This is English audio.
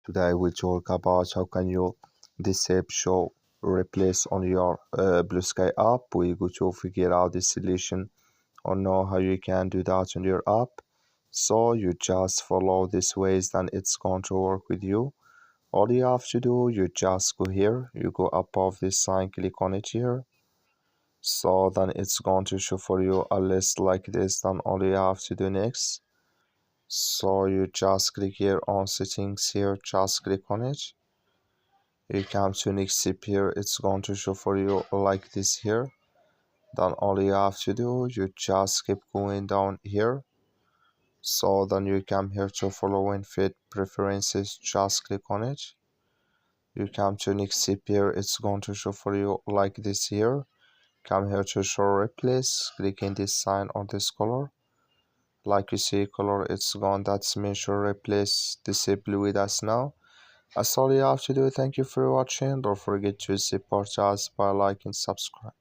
Today we talk about how can you disable show replace on your Bluesky app. We go to figure out the solution or know how you can do that on your app. So you just follow these ways, then it's going to work with you. All you have to do, you just go here, you go above this sign, click on it here. So then it's going to show for you a list like this. Then all you have to do next, so you just click here on settings here, just click on it. You come to next step here, it's going to show for you like this here. Then all you have to do, you just keep going down here. So then you come here to following feed preferences, just click on it. You come to next step here, it's going to show for you like this here. Come here to show replace, click in this sign or this color. Like you see color, it's gone. That's measure replace disable with us now. That's all you have to do. Thank you for watching. Don't forget to support us by liking, subscribe.